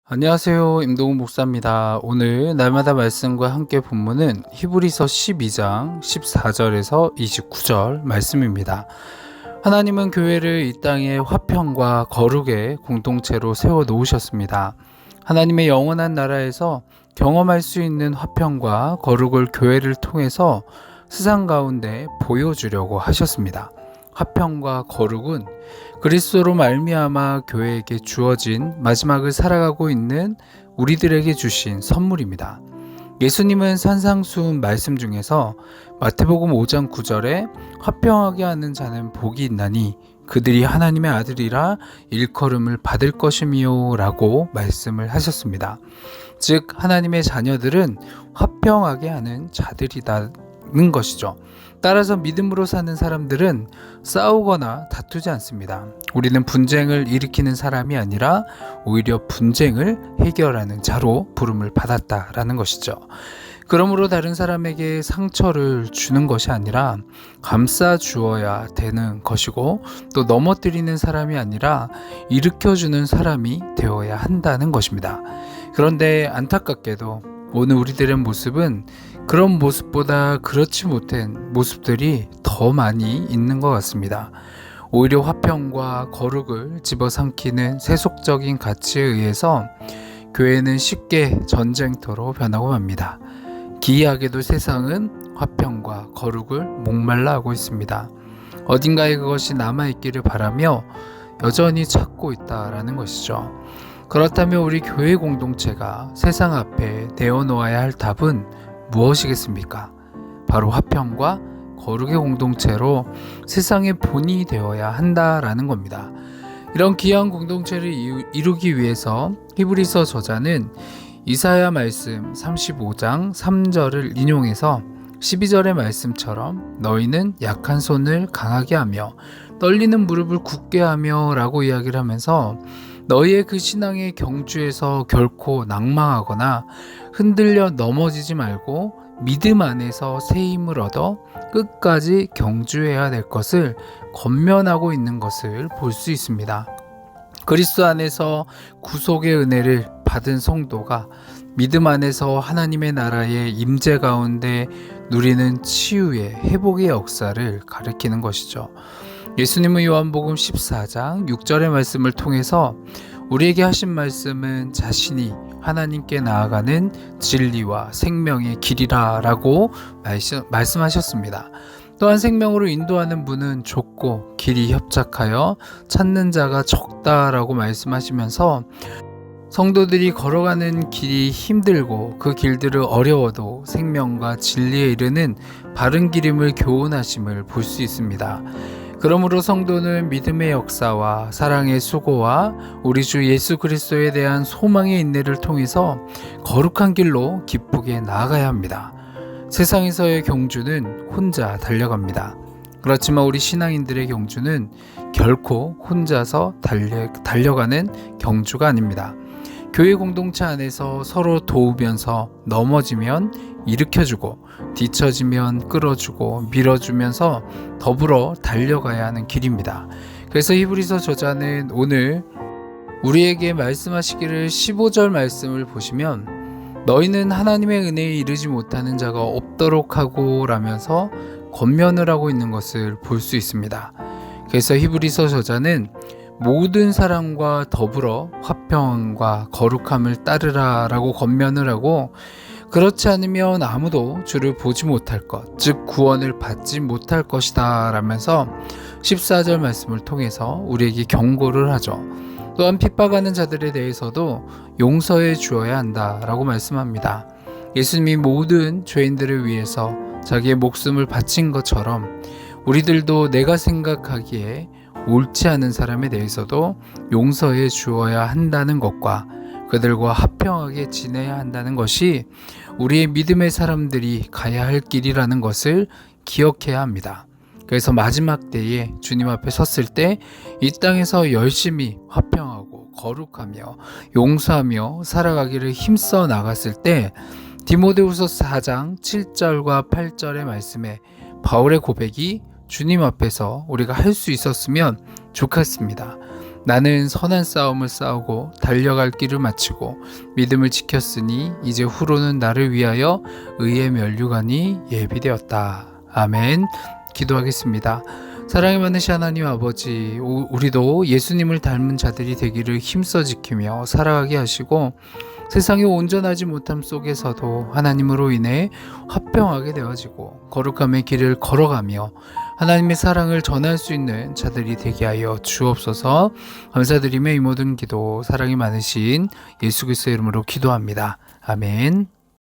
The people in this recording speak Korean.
안녕하세요. 임동훈 목사입니다. 오늘 날마다 말씀과 함께 본문은 히브리서 12장 14절에서 29절 말씀입니다. 하나님은 교회를 이 땅의 화평과 거룩의 공동체로 세워 놓으셨습니다. 하나님의 영원한 나라에서 경험할 수 있는 화평과 거룩을 교회를 통해서 세상 가운데 보여주려고 하셨습니다. 화평과 거룩은 그리스도로 말미암아 교회에게 주어진 마지막을 살아가고 있는 우리들에게 주신 선물입니다. 예수님은 산상수훈 말씀 중에서 마태복음 5장 9절에 화평하게 하는 자는 복이 있나니 그들이 하나님의 아들이라 일컬음을 받을 것이미요 라고 말씀을 하셨습니다. 즉 하나님의 자녀들은 화평하게 하는 자들이라는 것이죠. 따라서 믿음으로 사는 사람들은 싸우거나 다투지 않습니다. 우리는 분쟁을 일으키는 사람이 아니라 오히려 분쟁을 해결하는 자로 부름을 받았다라는 것이죠. 그러므로 다른 사람에게 상처를 주는 것이 아니라 감싸 주어야 되는 것이고, 또 넘어뜨리는 사람이 아니라 일으켜주는 사람이 되어야 한다는 것입니다. 그런데 안타깝게도 오늘 우리들의 모습은 그런 모습보다 그렇지 못한 모습들이 더 많이 있는 것 같습니다. 오히려 화평과 거룩을 집어삼키는 세속적인 가치에 의해서 교회는 쉽게 전쟁터로 변하고 맙니다. 기이하게도 세상은 화평과 거룩을 목말라 하고 있습니다. 어딘가에 그것이 남아있기를 바라며 여전히 찾고 있다라는 것이죠. 그렇다면 우리 교회 공동체가 세상 앞에 내어놓아야 할 답은 무엇이겠습니까? 바로 화평과 거룩의 공동체로 세상의 본이 되어야 한다라는 겁니다. 이런 귀한 공동체를 이루기 위해서 히브리서 저자는 이사야 말씀 35장 3절을 인용해서 12절의 말씀처럼 너희는 약한 손을 강하게 하며 떨리는 무릎을 굳게 하며 라고 이야기를 하면서 너희의 그 신앙의 경주에서 결코 낭망하거나 흔들려 넘어지지 말고 믿음 안에서 새 힘을 얻어 끝까지 경주해야 될 것을 권면하고 있는 것을 볼 수 있습니다. 그리스도 안에서 구속의 은혜를 받은 성도가 믿음 안에서 하나님의 나라의 임재 가운데 누리는 치유의 회복의 역사를 가리키는 것이죠. 예수님은 요한복음 14장 6절의 말씀을 통해서 우리에게 하신 말씀은 자신이 하나님께 나아가는 진리와 생명의 길이라 라고 말씀하셨습니다. 또한 생명으로 인도하는 문은 좁고 길이 협착하여 찾는 자가 적다라고 말씀하시면서 성도들이 걸어가는 길이 힘들고 그 길들을 어려워도 생명과 진리에 이르는 바른 길임을 교훈하심을 볼 수 있습니다. 그러므로 성도는 믿음의 역사와 사랑의 수고와 우리 주 예수 그리스도에 대한 소망의 인내를 통해서 거룩한 길로 기쁘게 나아가야 합니다. 세상에서의 경주는 혼자 달려갑니다. 그렇지만 우리 신앙인들의 경주는 결코 혼자서 달려가는 경주가 아닙니다. 교회 공동체 안에서 서로 도우면서 넘어지면 일으켜주고 뒤처지면 끌어주고 밀어주면서 더불어 달려가야 하는 길입니다. 그래서 히브리서 저자는 오늘 우리에게 말씀하시기를 15절 말씀을 보시면 너희는 하나님의 은혜에 이르지 못하는 자가 없도록 하고 라면서 권면을 하고 있는 것을 볼 수 있습니다. 그래서 히브리서 저자는 모든 사람과 더불어 화평과 거룩함을 따르라 라고 권면을 하고, 그렇지 않으면 아무도 주를 보지 못할 것, 즉 구원을 받지 못할 것이다 라면서 14절 말씀을 통해서 우리에게 경고를 하죠. 또한 핍박하는 자들에 대해서도 용서해 주어야 한다 라고 말씀합니다. 예수님이 모든 죄인들을 위해서 자기의 목숨을 바친 것처럼 우리들도 내가 생각하기에 옳지 않은 사람에 대해서도 용서해 주어야 한다는 것과 그들과 화평하게 지내야 한다는 것이 우리의 믿음의 사람들이 가야 할 길이라는 것을 기억해야 합니다. 그래서 마지막 때에 주님 앞에 섰을 때 이 땅에서 열심히 화평하고 거룩하며 용서하며 살아가기를 힘써 나갔을 때 디모데후서 4장 7절과 8절의 말씀에 바울의 고백이 주님 앞에서 우리가 할 수 있었으면 좋겠습니다. 나는 선한 싸움을 싸우고 달려갈 길을 마치고 믿음을 지켰으니 이제 후로는 나를 위하여 의의 면류관이 예비되었다. 아멘. 기도하겠습니다. 사랑이 많으신 하나님 아버지, 우리도 예수님을 닮은 자들이 되기를 힘써 지키며 살아가게 하시고 세상의 온전하지 못함 속에서도 하나님으로 인해 화평하게 되어지고 거룩함의 길을 걸어가며 하나님의 사랑을 전할 수 있는 자들이 되게 하여 주옵소서. 감사드리며 이 모든 기도 사랑이 많으신 예수 그리스도의 이름으로 기도합니다. 아멘.